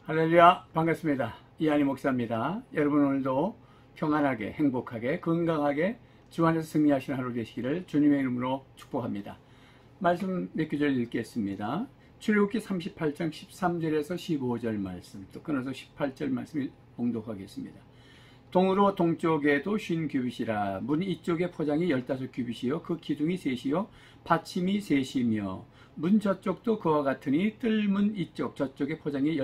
할렐루야, 반갑습니다. 이한희 목사입니다. 여러분 오늘도 평안하게, 행복하게, 건강하게 주 안에서 승리하시는 하루 되시기를 주님의 이름으로 축복합니다. 말씀 몇 구절 읽겠습니다. 출애굽기 38장 13절에서 15절 말씀, 또 끊어서 18절 말씀을 봉독하겠습니다. 동으로 동쪽에도 50규빗이라. 문 이쪽에 포장이 15규빗이요 그 기둥이 셋이요 받침이 셋이며 문 저쪽도 그와 같으니 뜰문 이쪽 저쪽에 포장이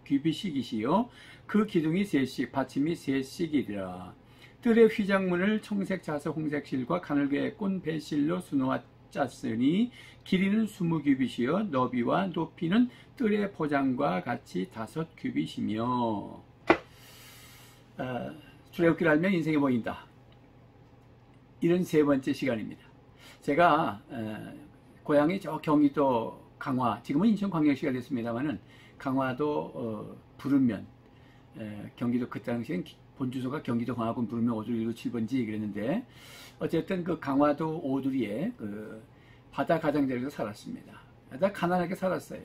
15규빗이시요 그 기둥이 셋씩 받침이 셋씩이리라. 뜰의 휘장문을 청색 자석 홍색 실과 가늘게 꼰 배실로 수놓아 짰으니 길이는 20규빗이요 너비와 높이는 뜰의 포장과 같이 5규빗이며. 출애굽기를 알면 인생이 보인다. 이런 세 번째 시간입니다. 제가 고향이 저 경기도 강화, 지금은 인천광역시가 됐습니다만은 강화도 부르면 경기도 그 당시엔 본주소가 경기도 광화군 부르면 521-7번지 그랬는데 어쨌든 그 강화도 오두리에 그 바다 가장자리에서 살았습니다. 아주 가난하게 살았어요.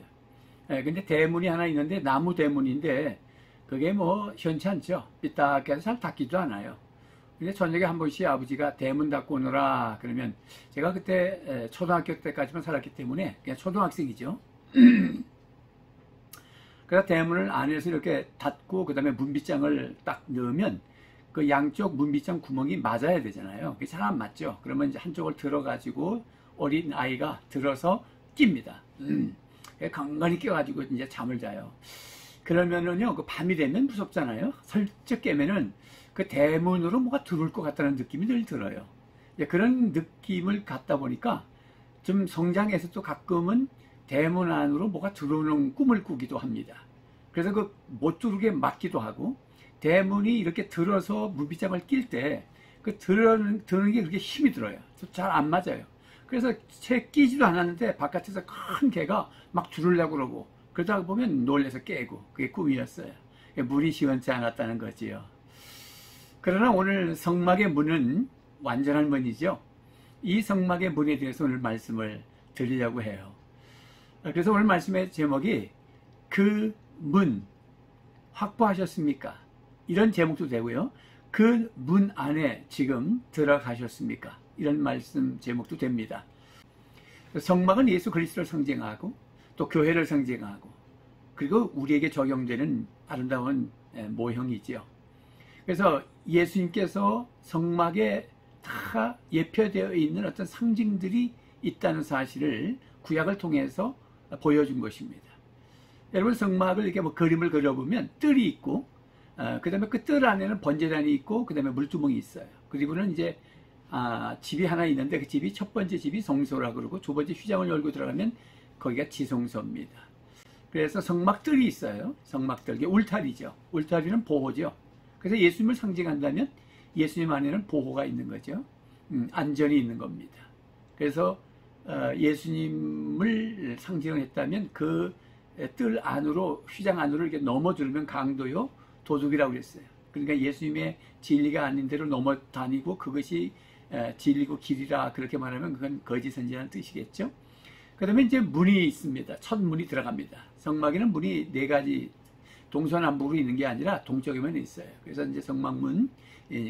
근데 대문이 하나 있는데 나무 대문인데 그게 뭐 현찮죠. 삐딱해서 잘 닫기도 않아요. 근데 저녁에 한 번씩 아버지가 대문 닫고 오너라 그러면 제가 그때 초등학교 때까지만 살았기 때문에 그냥 초등학생이죠. 그래서 대문을 안에서 이렇게 닫고 그 다음에 문빗장을 딱 넣으면 그 양쪽 문빗장 구멍이 맞아야 되잖아요. 그게 잘 안 맞죠. 그러면 이제 한쪽을 들어가지고 어린 아이가 들어서 낍니다. 강간히 껴가지고 이제 잠을 자요. 그러면은요, 그 밤이 되면 무섭잖아요. 설쩍 깨면은 그 대문으로 뭐가 들어올 것 같다는 느낌이 늘 들어요. 그런 느낌을 갖다 보니까 좀 성장해서 또 가끔은 대문 안으로 뭐가 들어오는 꿈을 꾸기도 합니다. 그래서 그 못 들어오게 막기도 하고 대문이 이렇게 들어서 문빗장을 낄 때 그 드는 게 그렇게 힘이 들어요. 잘 안 맞아요. 그래서 채 끼지도 않았는데 바깥에서 큰 개가 막 들으려고 그러고 그러다 보면 놀래서 깨고 그게 꿈이었어요. 문이 시원치 않았다는 거지요. 그러나 오늘 성막의 문은 완전한 문이죠. 이 성막의 문에 대해서 오늘 말씀을 드리려고 해요. 그래서 오늘 말씀의 제목이 그 문 확보하셨습니까? 이런 제목도 되고요. 그 문 안에 지금 들어가셨습니까? 이런 말씀 제목도 됩니다. 성막은 예수 그리스도를 상징하고 또 교회를 상징하고 그리고 우리에게 적용되는 아름다운 모형이지요. 그래서 예수님께서 성막에 다 예표되어 있는 어떤 상징들이 있다는 사실을 구약을 통해서 보여준 것입니다. 여러분 성막을 이렇게 뭐 그림을 그려보면 뜰이 있고 그 다음에 그 뜰 안에는 번제단이 있고 그 다음에 물두멍이 있어요. 그리고는 이제 집이 하나 있는데 그 집이 첫 번째 집이 성소라고 그러고 두 번째 휘장을 열고 들어가면 거기가 지성소입니다. 그래서 성막들이 있어요. 성막들, 이게 울타리죠. 울타리는 보호죠. 그래서 예수님을 상징한다면 예수님 안에는 보호가 있는 거죠. 안전이 있는 겁니다. 그래서 예수님을 상징했다면 그 뜰 안으로, 휘장 안으로 이렇게 넘어들면 강도요, 도둑이라고 그랬어요. 그러니까 예수님의 진리가 아닌 대로 넘어 다니고 그것이 진리고 길이라 그렇게 말하면 그건 거짓 선지라는 뜻이겠죠. 그 다음에 이제 문이 있습니다. 첫 문이 들어갑니다. 성막에는 문이 4가지 동서남북으로 있는 게 아니라 동쪽에만 있어요. 그래서 이제 성막문,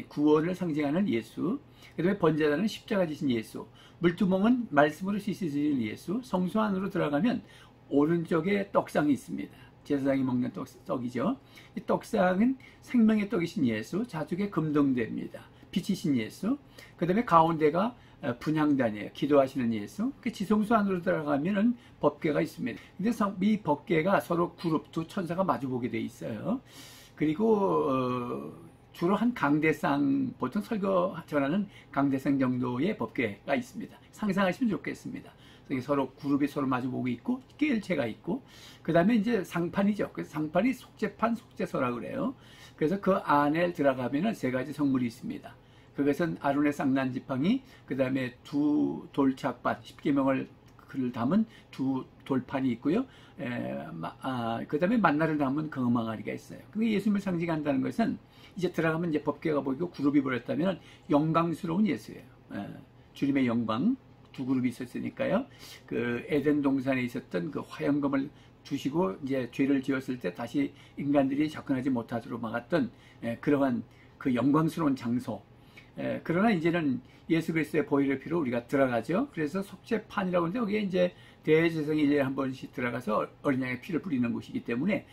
구원을 상징하는 예수, 그 다음에 번제단은 십자가 지신 예수, 물두멍은 말씀으로 씻으신 예수, 성소 안으로 들어가면 오른쪽에 떡상이 있습니다. 제사장이 먹는 떡이죠. 이 떡상은 생명의 떡이신 예수, 좌측에 금동대입니다. 빛이신 예수, 그 다음에 가운데가 분향단이에요. 기도하시는 예수. 그 지성소 안으로 들어가면은 법궤가 있습니다. 근데 이 법궤가 서로 그룹, 두 천사가 마주보게 돼 있어요. 그리고 주로 한 강대상, 보통 설교 전하는 강대상 정도의 법궤가 있습니다. 상상하시면 좋겠습니다. 서로 그룹이 서로 마주보고 있고 깰체가 있고 그 다음에 이제 상판이죠. 그래서 상판이 속죄판, 속죄소라고 그래요. 그래서 그 안에 들어가면은 3가지 성물이 있습니다. 그것은 아론의 쌍난지팡이, 그 다음에 2 돌착반, 10계명을 글을 담은 2 돌판이 있고요. 그 다음에 만나를 담은 금항아리가 있어요. 그게 예수님을 상징한다는 것은 이제 들어가면 이제 법궤가 보이고 그룹이 보였다면 영광스러운 예수예요. 주님의 영광. 2 그룹이 있었으니까요. 그 에덴 동산에 있었던 그 화영검을 주시고 이제 죄를 지었을 때 다시 인간들이 접근하지 못하도록 막았던 그러한 그 영광스러운 장소. 그러나 이제는 예수 그리스도의 보혈의 피로 우리가 들어가죠. 그래서 속죄판이라고 하는데 여기에 이제 대제사장이 1년에 한 번씩 들어가서 어린 양의 피를 뿌리는 곳이기 때문에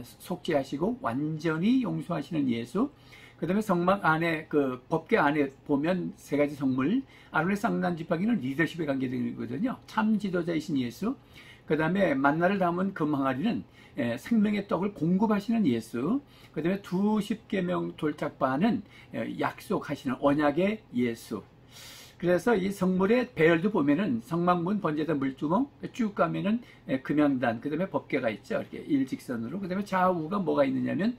속죄하시고 완전히 용서하시는 예수. 그 다음에 성막 안에 그 법궤 안에 보면 세 가지 성물, 아론의 쌍난 지팡이는 리더십에 관계되거든요. 참 지도자이신 예수. 그 다음에 만나를 담은 금항아리는 생명의 떡을 공급하시는 예수. 그 다음에 20계명 돌짝반은 약속하시는 언약의 예수. 그래서 이 성물의 배열도 보면은 성막문, 번제단, 물두멍 쭉 가면은 금양단, 그 다음에 법궤가 있죠. 이렇게 일직선으로. 그 다음에 좌우가 뭐가 있느냐면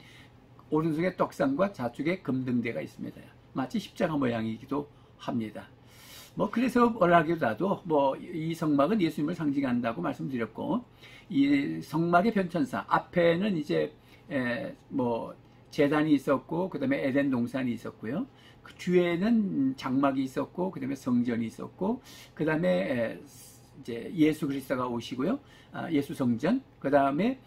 오른쪽에 떡상과 좌측에 금등대가 있습니다. 마치 십자가 모양이기도 합니다. 뭐 그래서 뭐라기보다도 뭐 이 성막은 예수님을 상징한다고 말씀드렸고, 이 성막의 변천사 앞에는 이제 뭐 제단이 있었고, 그 다음에 에덴 동산이 있었고요. 그 뒤에는 장막이 있었고, 그 다음에 성전이 있었고, 그 다음에 이제 예수 그리스도가 오시고요. 예수 성전, 그 다음에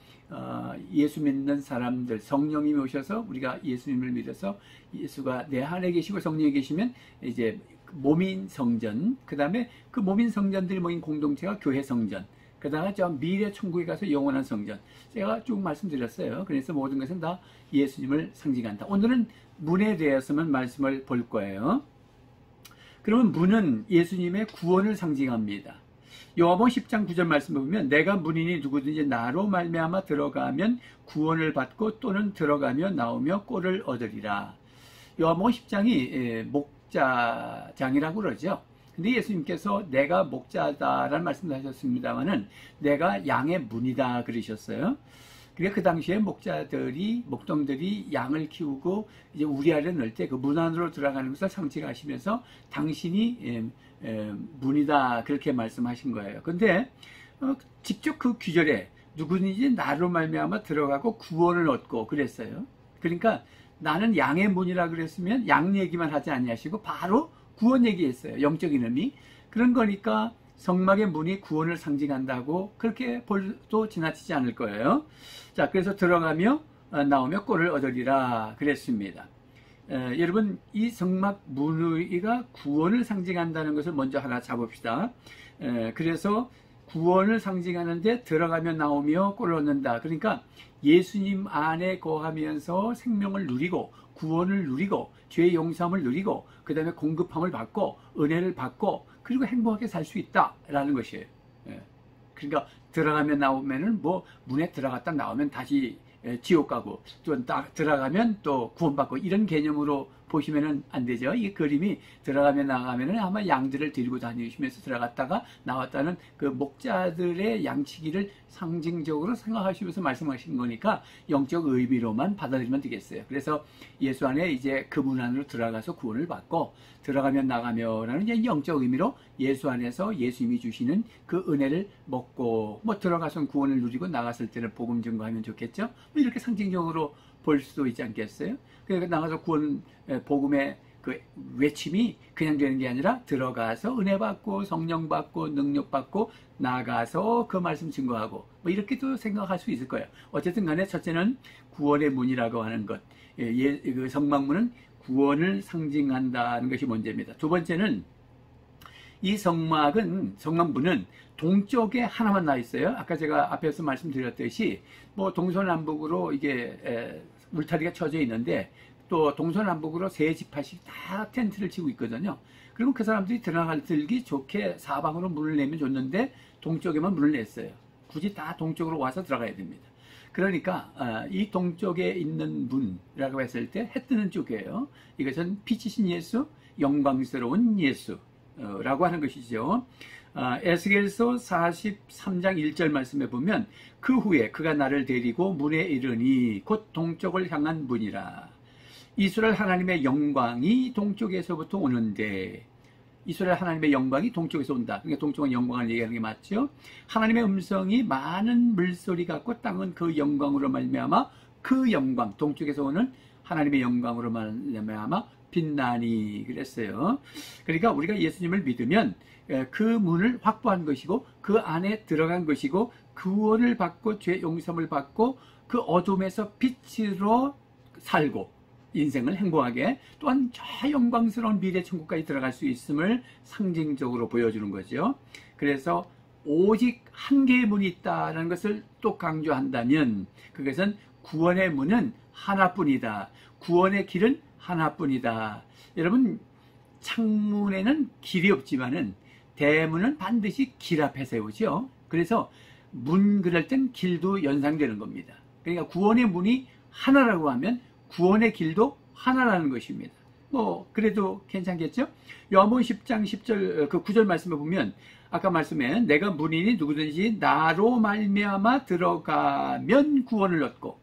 예수 믿는 사람들, 성령님이 오셔서 우리가 예수님을 믿어서 예수가 내 안에 계시고 성령이 계시면 이제 몸인 성전, 그 다음에 그 몸인 성전들이 모인 공동체가 교회 성전, 그 다음에 저 미래 천국에 가서 영원한 성전. 제가 쭉 말씀드렸어요. 그래서 모든 것은 다 예수님을 상징한다. 오늘은 문에 대해서만 말씀을 볼 거예요. 그러면 문은 예수님의 구원을 상징합니다. 요한복음 10장 9절 말씀을 보면 내가 문이니 누구든지 나로 말미암아 들어가면 구원을 받고 또는 들어가며 나오며 꼴을 얻으리라. 요한복음 10장이 목자장이라고 그러죠. 근데 예수님께서 내가 목자다라는 말씀도 하셨습니다만은 내가 양의 문이다 그러셨어요. 그러니까 그 당시에 목동들이 양을 키우고 이제 우리아를 넣을 때 그 문 안으로 들어가는 것을 상징하시면서 당신이 문이다 그렇게 말씀하신 거예요. 근데 직접 그 귀절에 누구든지 나로 말미암아 들어가고 구원을 얻고 그랬어요. 그러니까 나는 양의 문이라 그랬으면 양 얘기만 하지 아니하시고 바로 구원 얘기했어요. 영적인 의미. 그런 거니까 성막의 문이 구원을 상징한다고 그렇게 볼도 지나치지 않을 거예요. 자, 그래서 들어가며 나오며 꼴을 얻으리라 그랬습니다. 여러분, 이 성막 문의가 구원을 상징한다는 것을 먼저 하나 잡읍시다. 그래서 구원을 상징하는데 들어가며 나오며 꼴을 얻는다. 그러니까 예수님 안에 거하면서 생명을 누리고 구원을 누리고 죄의 용서함을 누리고 그 다음에 공급함을 받고 은혜를 받고 그리고 행복하게 살 수 있다라는 것이에요. 그러니까 들어가면 나오면은 뭐 문에 들어갔다 나오면 다시 지옥 가고 또 들어가면 또 구원받고 이런 개념으로 보시면은 안 되죠. 이 그림이 들어가면 나가면은 아마 양들을 데리고 다니시면서 들어갔다가 나왔다는 그 목자들의 양치기를 상징적으로 생각하시면서 말씀하신 거니까 영적 의미로만 받아들이면 되겠어요. 그래서 예수 안에 이제 그 문 안으로 들어가서 구원을 받고 들어가면 나가며라는 이제 영적 의미로 예수 안에서 예수님이 주시는 그 은혜를 먹고 뭐 들어가서 구원을 누리고 나갔을 때는 복음 증거하면 좋겠죠. 뭐 이렇게 상징적으로 볼 수도 있지 않겠어요? 그러니까 나가서 구원 복음의 그 외침이 그냥 되는 게 아니라 들어가서 은혜 받고 성령 받고 능력 받고 나가서 그 말씀 증거하고 뭐 이렇게도 생각할 수 있을 거예요. 어쨌든 간에 첫째는 구원의 문이라고 하는 것, 그 성막문은 구원을 상징한다는 것이 문제입니다. 두 번째는 이 성막문은 동쪽에 하나만 나 있어요. 아까 제가 앞에서 말씀드렸듯이 뭐 동서남북으로 이게 울타리가 쳐져 있는데 또 동서남북으로 세 지파씩 다 텐트를 치고 있거든요. 그러면 그 사람들이 들어가기 좋게 사방으로 문을 내면 좋는데 동쪽에만 문을 냈어요. 굳이 다 동쪽으로 와서 들어가야 됩니다. 그러니까 이 동쪽에 있는 문이라고 했을 때 해 뜨는 쪽이에요. 이것은 피치신 예수, 영광스러운 예수라고 하는 것이죠. 에스겔서 43장 1절 말씀에 보면 그 후에 그가 나를 데리고 문에 이르니 곧 동쪽을 향한 문이라. 이스라엘 하나님의 영광이 동쪽에서부터 오는데, 이스라엘 하나님의 영광이 동쪽에서 온다. 그러니까 동쪽은 영광을 얘기하는 게 맞죠. 하나님의 음성이 많은 물소리 같고 땅은 그 영광으로 말미암아 그 영광, 동쪽에서 오는 하나님의 영광으로 말미암아 빛나니 그랬어요. 그러니까 우리가 예수님을 믿으면 그 문을 확보한 것이고 그 안에 들어간 것이고 구원을 받고 죄 용서를 받고 그 어둠에서 빛으로 살고 인생을 행복하게 또한 저 영광스러운 미래 천국까지 들어갈 수 있음을 상징적으로 보여주는 거죠. 그래서 오직 한 개의 문이 있다는 것을 또 강조한다면 그것은 구원의 문은 하나뿐이다. 구원의 길은 하나뿐이다. 여러분, 창문에는 길이 없지만은 대문은 반드시 길 앞에 세우죠. 그래서 문 그럴 땐 길도 연상되는 겁니다. 그러니까 구원의 문이 하나라고 하면 구원의 길도 하나라는 것입니다. 뭐 그래도 괜찮겠죠? 요한복음 10장 10절 그 9절 말씀에 보면 아까 말씀에 내가 문이니 누구든지 나로 말미암아 들어가면 구원을 얻고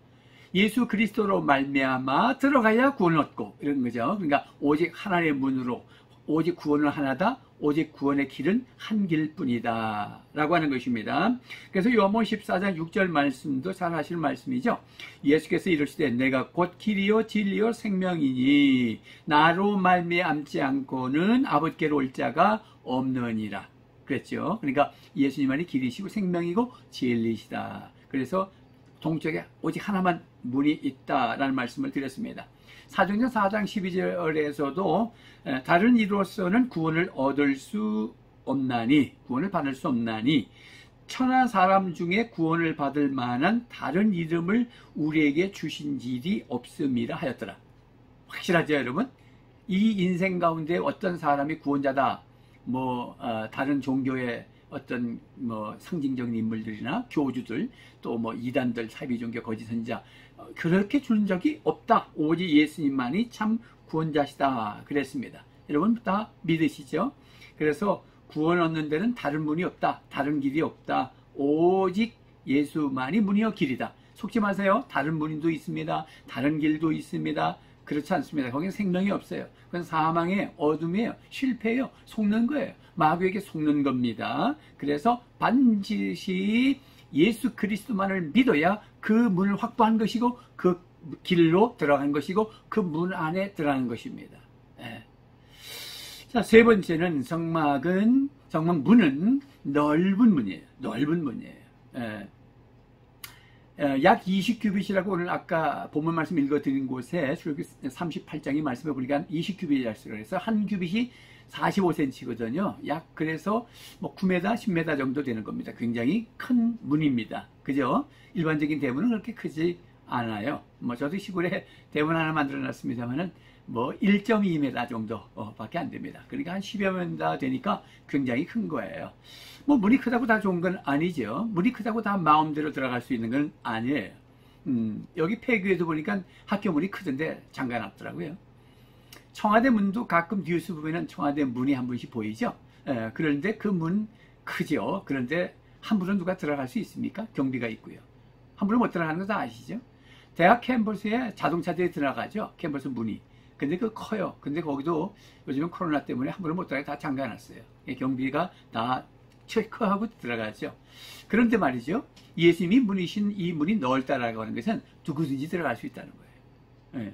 예수 그리스도로 말미암아 들어가야 구원을 얻고 이런 거죠. 그러니까 오직 하나의 문으로 오직 구원은 하나다. 오직 구원의 길은 한 길뿐이다 라고 하는 것입니다. 그래서 요한복음 14장 6절 말씀도 잘 하시는 말씀이죠. 예수께서 이르시되 내가 곧 길이요 진리요 생명이니 나로 말미암지 않고는 아버지께로 올 자가 없느니라 그랬죠. 그러니까 예수님만이 길이시고 생명이고 진리시다. 그래서 동쪽에 오직 하나만 문이 있다라는 말씀을 드렸습니다. 사도행전 4장 12절에서도 다른 이로서는 구원을 얻을 수 없나니 구원을 받을 수 없나니 천하 사람 중에 구원을 받을 만한 다른 이름을 우리에게 주신 일이 없음이라 하였더라. 확실하죠, 여러분? 이 인생 가운데 어떤 사람이 구원자다. 다른 종교의 어떤 상징적인 인물들이나 교주들 또 이단들 사이비종교 거짓 선지자 그렇게 준 적이 없다. 오직 예수님만이 참 구원자시다 그랬습니다. 여러분 다 믿으시죠? 그래서 구원 얻는 데는 다른 문이 없다. 다른 길이 없다. 오직 예수만이 문이요 길이다. 속지 마세요. 다른 문도 있습니다. 다른 길도 있습니다. 그렇지 않습니다. 거기는 생명이 없어요. 그건 사망의 어둠이에요. 실패예요. 속는 거예요. 마귀에게 속는 겁니다. 그래서 반드시 예수 그리스도만을 믿어야 그 문을 확보한 것이고 그 길로 들어간 것이고 그 문 안에 들어가는 것입니다. 예. 자, 세 번째는 성막 문은 넓은 문이에요. 넓은 문이에요. 예. 약 20규빗이라고 오늘 아까 본문 말씀 읽어드린 곳에 출애굽기 38장의 말씀에 보니까 20규빗이라고 해서 한 규빗이 45cm거든요. 약 그래서 9m, 10m 정도 되는 겁니다. 굉장히 큰 문입니다. 그죠? 일반적인 대문은 그렇게 크지 않아요. 저도 시골에 대문 하나 만들어 놨습니다만은 1.2m 정도 밖에 안 됩니다. 그러니까 한 10여 m 되니까 굉장히 큰 거예요. 문이 크다고 다 좋은 건 아니죠. 문이 크다고 다 마음대로 들어갈 수 있는 건 아니에요. 여기 폐교에도 보니까 학교 문이 크던데 잠가놨더라고요. 청와대 문도 가끔 뉴스 보면은 청와대 문이 한 분씩 보이죠. 그런데 그 문 크죠. 그런데 함부로 누가 들어갈 수 있습니까? 경비가 있고요. 함부로 못 들어가는 거 다 아시죠? 대학 캠퍼스에 자동차들이 들어가죠. 캠퍼스 문이. 근데 그 커요. 근데 거기도 요즘은 코로나 때문에 함부로 못 들어가게 다 잠가놨어요. 경비가 다 체크하고 들어가죠. 그런데 말이죠. 예수님이 문이신 이 문이 넓다라고 하는 것은 누구든지 들어갈 수 있다는 거예요.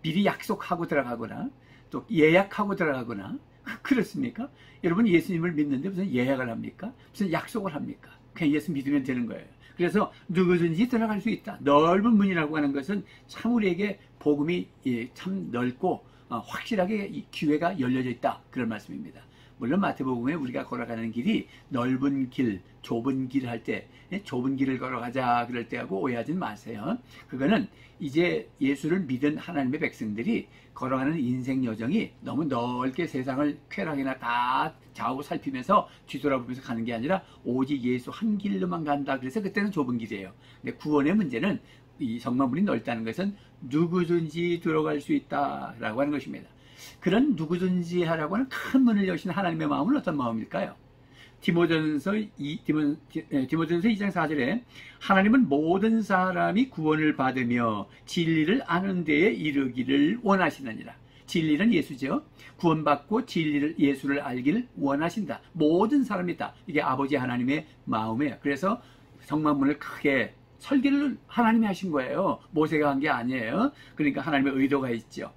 미리 약속하고 들어가거나 또 예약하고 들어가거나 그렇습니까? 여러분 예수님을 믿는데 무슨 예약을 합니까? 무슨 약속을 합니까? 그냥 예수 믿으면 되는 거예요. 그래서 누구든지 들어갈 수 있다. 넓은 문이라고 하는 것은 참 우리에게 복음이 참 넓고 확실하게 기회가 열려져 있다. 그런 말씀입니다. 물론 마태복음에 우리가 걸어가는 길이 넓은 길, 좁은 길 할 때 좁은 길을 걸어가자 그럴 때하고 오해하지 마세요. 그거는 이제 예수를 믿은 하나님의 백성들이 걸어가는 인생 여정이 너무 넓게 세상을 쾌락이나 다 좌우 살피면서 뒤돌아보면서 가는 게 아니라 오직 예수 한 길로만 간다. 그래서 그때는 좁은 길이에요. 근데 구원의 문제는 이 성막문이 넓다는 것은 누구든지 들어갈 수 있다라고 하는 것입니다. 그런 누구든지 하라고 하는 큰 문을 여신 하나님의 마음은 어떤 마음일까요? 디모데전서 2장 4절에 하나님은 모든 사람이 구원을 받으며 진리를 아는 데에 이르기를 원하시느니라. 진리는 예수죠. 구원받고 진리를 예수를 알기를 원하신다. 모든 사람이다. 이게 아버지 하나님의 마음이에요. 그래서 성막문을 크게 설계를 하나님이 하신 거예요. 모세가 한 게 아니에요. 그러니까 하나님의 의도가 있죠.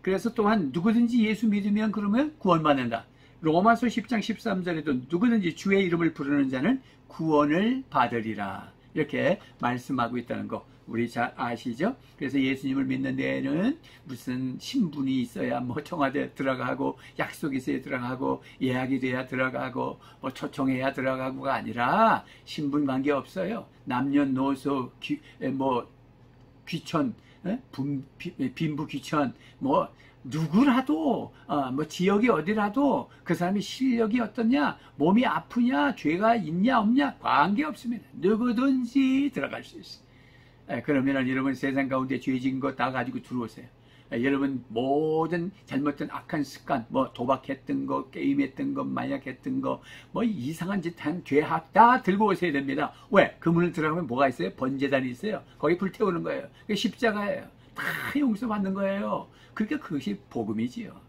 그래서 또한 누구든지 예수 믿으면 그러면 구원받는다. 로마서 10장 13절에도 누구든지 주의 이름을 부르는 자는 구원을 받으리라 이렇게 말씀하고 있다는 거 우리 잘 아시죠? 그래서 예수님을 믿는 데에는 무슨 신분이 있어야 뭐 청와대 들어가고 약속이 있어야 들어가고 예약이 돼야 들어가고 뭐 초청해야 들어가고가 아니라 신분 관계 없어요. 남녀노소 뭐 귀천 빈부 귀천 뭐 누구라도 뭐 지역이 어디라도 그 사람이 실력이 어떠냐 몸이 아프냐 죄가 있냐 없냐 관계없습니다. 누구든지 들어갈 수 있어요. 그러면 여러분 세상 가운데 죄진 거 다 가지고 들어오세요. 여러분 모든 잘못된 악한 습관 뭐 도박했던 거 게임했던 거 마약했던 거 뭐 이상한 짓 한 죄악 다 들고 오셔야 됩니다. 왜? 그 문을 들어가면 뭐가 있어요? 번제단이 있어요. 거기 불태우는 거예요. 그게 십자가예요. 다 용서받는 거예요. 그러니까 그것이 복음이지요.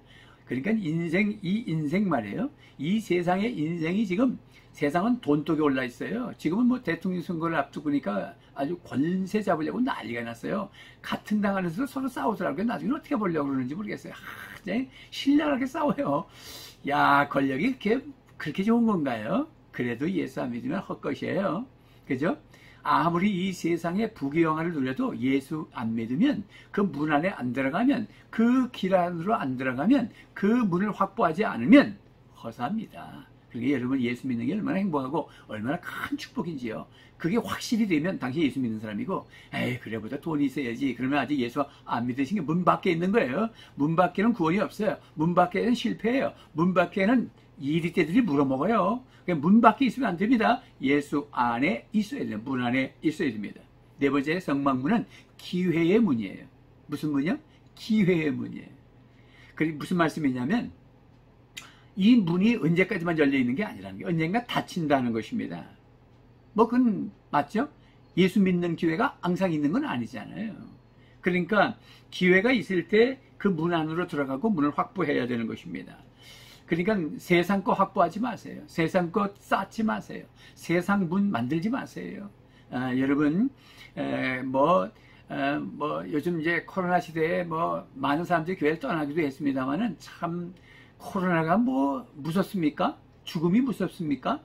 그러니까 이 인생 말이에요. 이 세상의 인생이 지금 세상은 돈독에 올라 있어요. 지금은 뭐 대통령 선거를 앞두고니까 아주 권세 잡으려고 난리가 났어요. 같은 당 안에서 서로 싸우더라고요. 나중에 어떻게 보려고 그러는지 모르겠어요. 신랄하게 싸워요. 야, 권력이 그렇게 좋은 건가요? 그래도 예수 안 믿으면 헛것이에요. 그죠? 아무리 이 세상에 부귀영화를 누려도 예수 안 믿으면 그 문 안에 안 들어가면 그 길 안으로 안 들어가면 그 문을 확보하지 않으면 허사합니다. 그러니까 여러분 예수 믿는 게 얼마나 행복하고 얼마나 큰 축복인지요. 그게 확실히 되면 당신 예수 믿는 사람이고 에이 그래보다 돈이 있어야지 그러면 아직 예수 안 믿으신 게 문 밖에 있는 거예요. 문 밖에는 구원이 없어요. 문 밖에는 실패예요. 문 밖에는 이리떼들이 물어먹어요. 문 밖에 있으면 안 됩니다. 예수 안에 있어야 돼요. 문 안에 있어야 됩니다. 네 번째 성막문은 기회의 문이에요. 무슨 문이요? 기회의 문이에요. 그리고 무슨 말씀이냐면 이 문이 언제까지만 열려 있는 게 아니라는 게 언젠가 닫힌다는 것입니다. 뭐 그건 맞죠? 예수 믿는 기회가 항상 있는 건 아니잖아요. 그러니까 기회가 있을 때 그 문 안으로 들어가고 문을 확보해야 되는 것입니다. 그러니까 세상 거 확보하지 마세요. 세상 거 쌓지 마세요. 세상 문 만들지 마세요. 여러분 뭐 요즘 이제 코로나 시대에 뭐 많은 사람들이 교회를 떠나기도 했습니다만은 참 코로나가 뭐 무섭습니까? 죽음이 무섭습니까?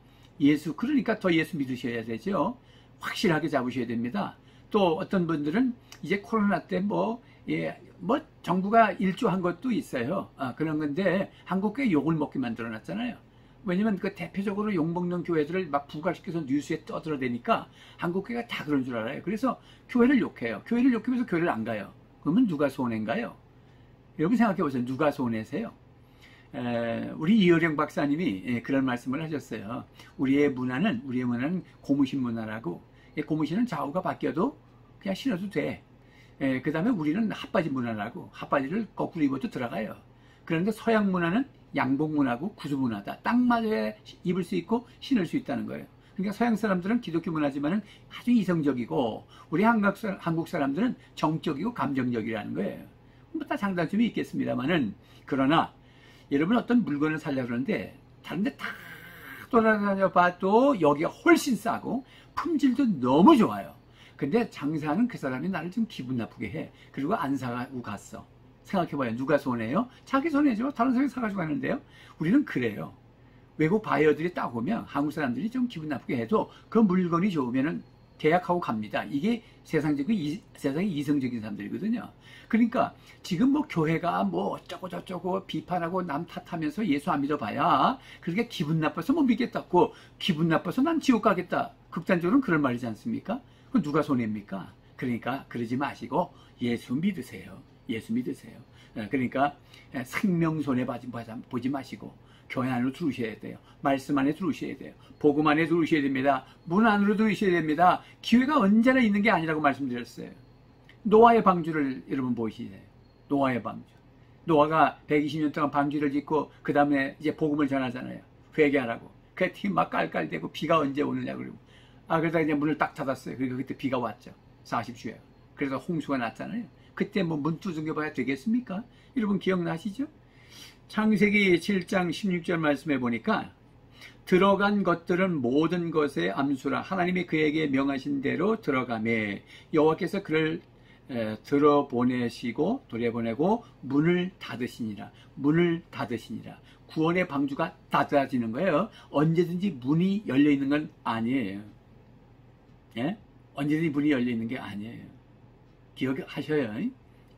그러니까 더 예수 믿으셔야 되죠. 확실하게 잡으셔야 됩니다. 또 어떤 분들은 이제 코로나 때 뭐 정부가 일조한 것도 있어요. 그런 건데 한국교회 욕을 먹게 만들어놨잖아요. 왜냐면 그 대표적으로 욕먹는 교회들을 막 부각시켜서 뉴스에 떠들어대니까 한국교회가 다 그런 줄 알아요. 그래서 교회를 욕해요. 교회를 욕하면서 교회를 안 가요. 그러면 누가 손해인가요? 여러분 생각해보세요. 누가 손해세요? 우리 이어령 박사님이 그런 말씀을 하셨어요. 우리의 문화는 고무신 문화라고. 고무신은 좌우가 바뀌어도 그냥 신어도 돼. 그 다음에 우리는 핫바지 문화라고. 핫바지를 거꾸로 입어도 들어가요. 그런데 서양 문화는 양복 문화고 구두 문화다. 딱 맞아야 입을 수 있고 신을 수 있다는 거예요. 그러니까 서양 사람들은 기독교 문화지만은 아주 이성적이고 우리 한국 사람들은 정적이고 감정적이라는 거예요. 뭐 다 장단점이 있겠습니다만은 그러나 여러분 어떤 물건을 살려고 그러는데 다른 데 다 돌아다녀 봐도 여기가 훨씬 싸고 품질도 너무 좋아요. 근데 장사하는 그 사람이 나를 좀 기분 나쁘게 해. 그리고 안 사가고 갔어. 생각해봐요. 누가 손해요? 자기 손해죠. 다른 사람이 사가지고 가는데요. 우리는 그래요. 외국 바이어들이 딱 오면 한국 사람들이 좀 기분 나쁘게 해도 그 물건이 좋으면은 계약하고 갑니다. 이게 세상의 이성적인 사람들이거든요. 그러니까 지금 뭐 교회가 뭐 어쩌고 저쩌고 비판하고 남 탓하면서 예수 안 믿어봐야 그렇게 기분 나빠서 못 믿겠다고 기분 나빠서 난 지옥 가겠다. 극단적으로는 그런 말이지 않습니까? 그 누가 손해입니까? 그러니까 그러지 마시고 예수 믿으세요. 예수 믿으세요. 그러니까 생명 손해 보지 마시고 교회 안으로 들어오셔야 돼요. 말씀 안에 들어오셔야 돼요. 복음 안에 들어오셔야 됩니다. 문 안으로 들어오셔야 됩니다. 기회가 언제나 있는 게 아니라고 말씀드렸어요. 노아의 방주를 여러분 보시세요. 노아의 방주. 노아가 120년 동안 방주를 짓고 그 다음에 이제 복음을 전하잖아요. 회개하라고. 그 팀 막 깔깔대고 비가 언제 오느냐 그러고. 그러다가 이제 문을 딱 닫았어요. 그리고 그때 비가 왔죠. 40주에. 그래서 홍수가 났잖아요. 그때 뭐 문 두들겨 봐야 되겠습니까? 여러분 기억나시죠? 창세기 7장 16절 말씀해 보니까 들어간 것들은 모든 것의 암수라 하나님이 그에게 명하신 대로 들어가매 여호와께서 그를 들어보내시고 돌려보내고 문을 닫으시니라. 문을 닫으시니라. 구원의 방주가 닫아지는 거예요. 언제든지 문이 열려 있는 건 아니에요. 예? 언제든지 문이 열려 있는 게 아니에요. 기억하셔요.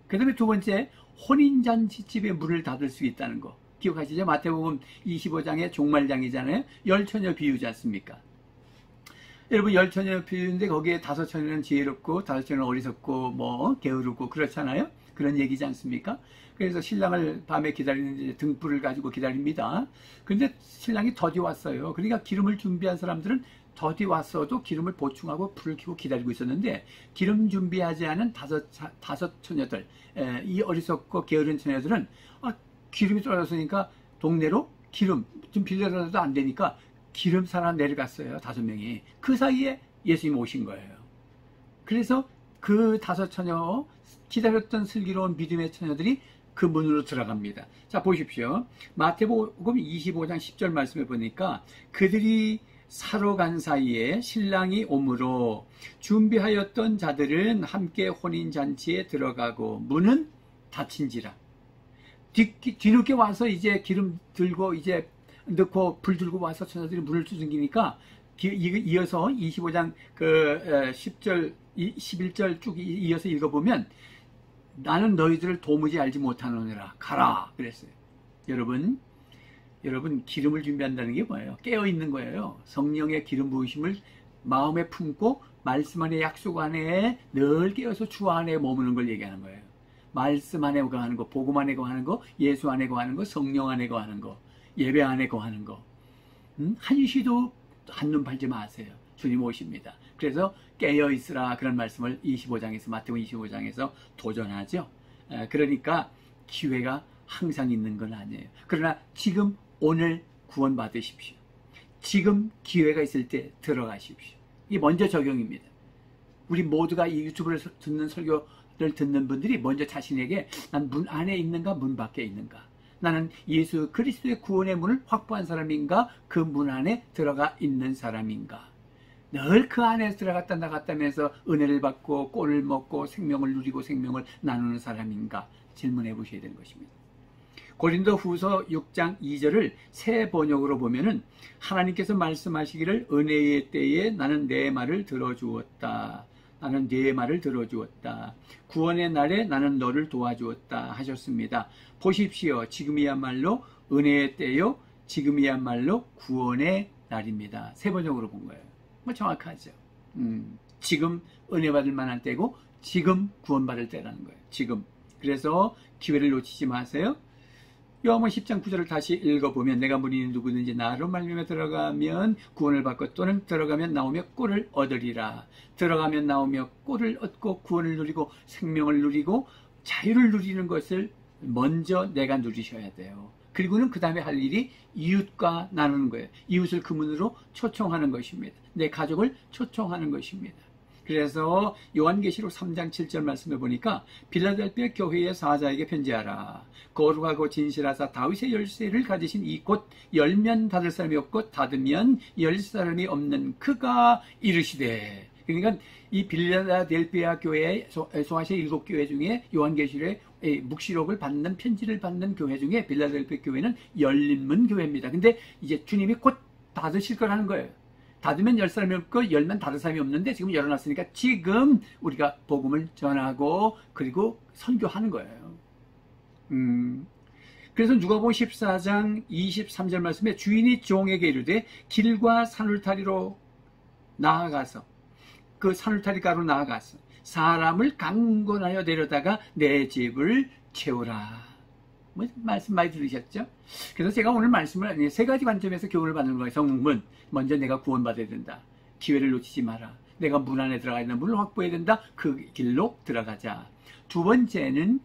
그 다음에 두 번째, 혼인잔치집에 문을 닫을 수 있다는 거 기억하시죠? 마태복음 25장의 종말장이잖아요. 열처녀 비유지 않습니까? 여러분, 열처녀 비유인데 거기에 다섯 처녀는 지혜롭고 다섯 처녀는 어리석고 뭐 게으르고 그렇잖아요. 그런 얘기지 않습니까? 그래서 신랑을 밤에 기다리는 등불을 가지고 기다립니다. 그런데 신랑이 더디 왔어요. 그러니까 기름을 준비한 사람들은 더디 왔어도 기름을 보충하고 불을 켜고 기다리고 있었는데, 기름 준비하지 않은 다섯 처녀들, 이 어리석고 게으른 처녀들은 기름이 떨어졌으니까 동네로 기름 좀 빌려달라도 안 되니까 기름 사러 내려갔어요. 5명이. 그 사이에 예수님 오신 거예요. 그래서 그 다섯 처녀, 기다렸던 슬기로운 믿음의 처녀들이 그 문으로 들어갑니다. 자, 보십시오. 마태복음 25장 10절 말씀에 보니까 그들이 사러 간 사이에 신랑이 오므로 준비하였던 자들은 함께 혼인잔치에 들어가고 문은 닫힌지라. 뒤늦게 와서 이제 기름 들고 이제 넣고 불 들고 와서 처녀들이 문을 두들기니까 이어서 25장 그 10절 11절 쭉 이어서 읽어보면 나는 너희들을 도무지 알지 못하노니라 가라 그랬어요. 여러분 기름을 준비한다는 게 뭐예요? 깨어있는 거예요. 성령의 기름 부으심을 마음에 품고 말씀 안에 약속 안에 늘 깨어서 주 안에 머무는 걸 얘기하는 거예요. 말씀 안에 거하는 거, 복음 안에 거하는 거, 예수 안에 거하는 거, 성령 안에 거하는 거, 예배 안에 거하는 거. 한시도 한눈 팔지 마세요. 주님 오십니다. 그래서 깨어있으라 그런 말씀을 25장에서 마태복음 25장에서 도전하죠. 그러니까 기회가 항상 있는 건 아니에요. 그러나 지금 오늘 구원 받으십시오. 지금 기회가 있을 때 들어가십시오. 이게 먼저 적용입니다. 우리 모두가 이 유튜브를 듣는 설교를 듣는 분들이 먼저 자신에게 난 문 안에 있는가 문 밖에 있는가, 나는 예수 그리스도의 구원의 문을 확보한 사람인가 그 문 안에 들어가 있는 사람인가, 늘 그 안에 들어갔다 나갔다면서 은혜를 받고 꼴을 먹고 생명을 누리고 생명을 나누는 사람인가 질문해 보셔야 되는 것입니다. 고린도 후서 6장 2절을 새 번역으로 보면은 하나님께서 말씀하시기를 은혜의 때에 나는 내 말을 들어주었다. 나는 네 말을 들어주었다. 구원의 날에 나는 너를 도와주었다 하셨습니다. 보십시오. 지금이야말로 은혜의 때요. 지금이야말로 구원의 날입니다. 새 번역으로 본 거예요. 뭐 정확하죠. 지금 은혜 받을 만한 때고 지금 구원받을 때라는 거예요. 지금. 그래서 기회를 놓치지 마세요. 요한복음 10장 9절을 다시 읽어보면 내가 문이 누구든지 나로 말미암아 들어가면 구원을 받고 또는 들어가면 나오며 꼴을 얻으리라. 들어가면 나오며 꼴을 얻고 구원을 누리고 생명을 누리고 자유를 누리는 것을 먼저 내가 누리셔야 돼요. 그리고는 그 다음에 할 일이 이웃과 나누는 거예요. 이웃을 그 문으로 초청하는 것입니다. 내 가족을 초청하는 것입니다. 그래서 요한계시록 3장 7절 말씀해 보니까 빌라델피아 교회의 사자에게 편지하라. 거룩하고 진실하사 다윗의 열쇠를 가지신 이 곧 열면 닫을 사람이 없고 닫으면 열 사람이 없는 그가 이르시되. 그러니까 이 빌라델피아 교회에 소아시아 7교회 중에 요한계시록의 묵시록을 받는 편지를 받는 교회 중에 빌라델피아 교회는 열린 문 교회입니다. 근데 이제 주님이 곧 닫으실 거라는 거예요. 닫으면 열 사람이 없고 열면 닫을 사람이 없는데 지금 열어놨으니까 지금 우리가 복음을 전하고 그리고 선교하는 거예요. 그래서 누가복음 14장 23절 말씀에 주인이 종에게 이르되 길과 산울타리로 나아가서 그 산울타리가로 나아가서 사람을 강권하여 내려다가 내 집을 채우라. 뭐 말씀 많이 들으셨죠? 그래서 제가 오늘 말씀을 세 가지 관점에서 교훈을 받는 거예요. 성문, 먼저 내가 구원받아야 된다. 기회를 놓치지 마라. 내가 문 안에 들어가 있는 문을 확보해야 된다. 그 길로 들어가자. 두 번째는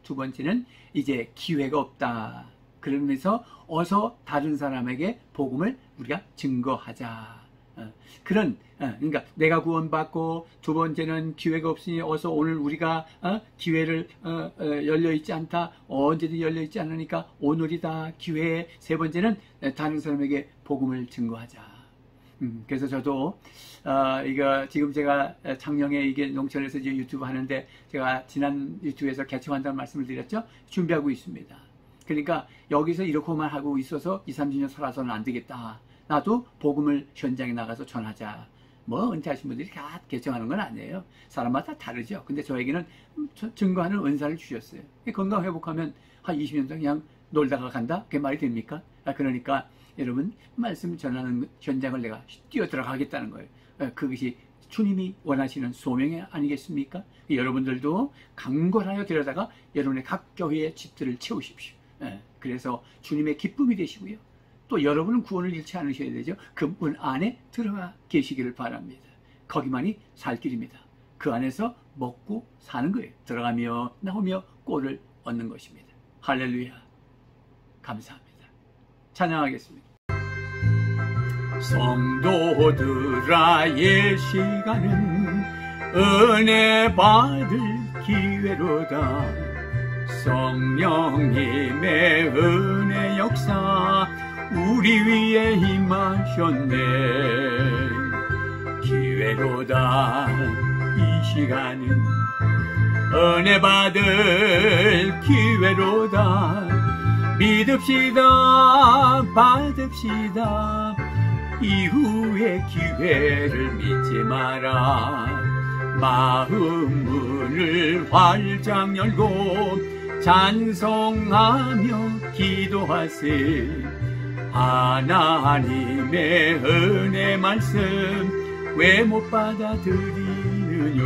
이제 기회가 없다. 그러면서 어서 다른 사람에게 복음을 우리가 증거하자. 그러니까 내가 구원받고 두 번째는 기회가 없으니 어서 오늘 우리가 기회를 열려있지 않다. 언제든 열려있지 않으니까 오늘이다 기회. 세 번째는 다른 사람에게 복음을 증거하자. 그래서 저도 이거 지금 제가 작년에 이게 농촌에서 이제 유튜브 하는데 제가 지난 유튜브에서 개척한다는 말씀을 드렸죠. 준비하고 있습니다. 그러니까 여기서 이렇게만 하고 있어서 2, 30년 살아서는 안 되겠다. 나도 복음을 현장에 나가서 전하자. 뭐 은퇴하신 분들이 다 개척하는 건 아니에요. 사람마다 다르죠. 근데 저에게는 증거하는 은사를 주셨어요. 건강 회복하면 한 20년 동안 그냥 놀다가 간다? 그게 말이 됩니까? 그러니까 여러분 말씀 전하는 현장을 내가 뛰어 들어가겠다는 거예요. 그것이 주님이 원하시는 소명이 아니겠습니까? 여러분들도 강건하여 들여다가 여러분의 각 교회의 집들을 채우십시오. 그래서 주님의 기쁨이 되시고요. 또 여러분은 구원을 잃지 않으셔야 되죠. 그 문 안에 들어가 계시기를 바랍니다. 거기만이 살 길입니다. 그 안에서 먹고 사는 거예요. 들어가며 나오며 꼴을 얻는 것입니다. 할렐루야. 감사합니다. 찬양하겠습니다. 성도들아의 시간은 은혜 받을 기회로다. 성령님의 은혜 역사 우리 위에 임하셨네. 기회로다. 이 시간은 은혜 받을 기회로다. 믿읍시다. 받읍시다. 이후의 기회를 믿지 마라. 마음 문을 활짝 열고 찬송하며 기도하세. 하나님의 은혜 말씀 왜 못 받아들이느뇨.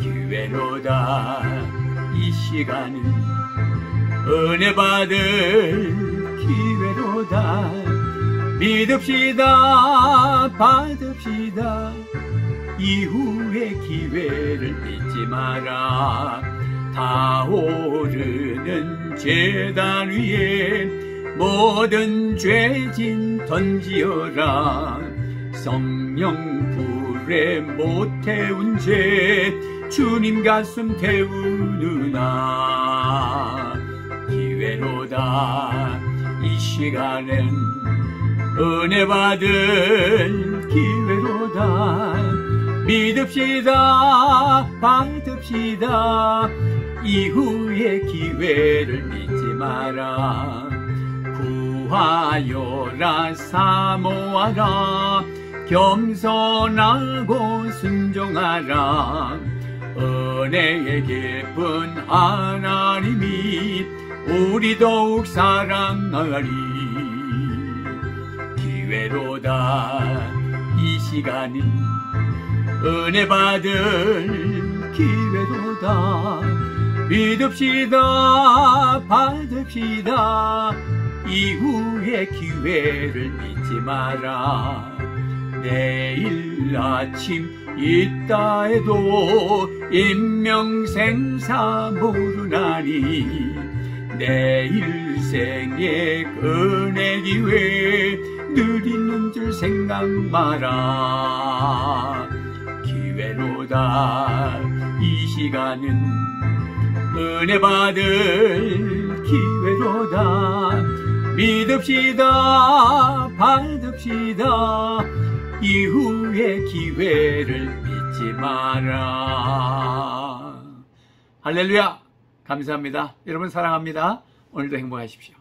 기회로다. 이 시간은 은혜 받을 기회로다. 믿읍시다. 받읍시다. 이후의 기회를 믿지 마라. 타오르는 제단 위에 모든 죄진 던지어라. 성령 불에 못 태운 죄 주님 가슴 태우느나. 기회로다. 이 시간엔 은혜 받을 기회로다. 믿읍시다. 받읍시다. 이후의 기회를 믿지 마라. 구하여라. 사모하라. 겸손하고 순종하라. 은혜의 깊은 하나님이 우리 더욱 사랑하리. 기회로다. 이 시간은 은혜 받을 기회로다. 믿읍시다. 받읍시다. 이후의 기회를 믿지 마라. 내일 아침 있다 해도 인명생사 모르나니. 내 일생의 은혜 기회 늘 있는 줄 생각 마라. 기회로다. 이 시간은 은혜 받을 기회로다. 믿읍시다. 받읍시다. 이후의 기회를 믿지 마라. 할렐루야. 감사합니다. 여러분 사랑합니다. 오늘도 행복하십시오.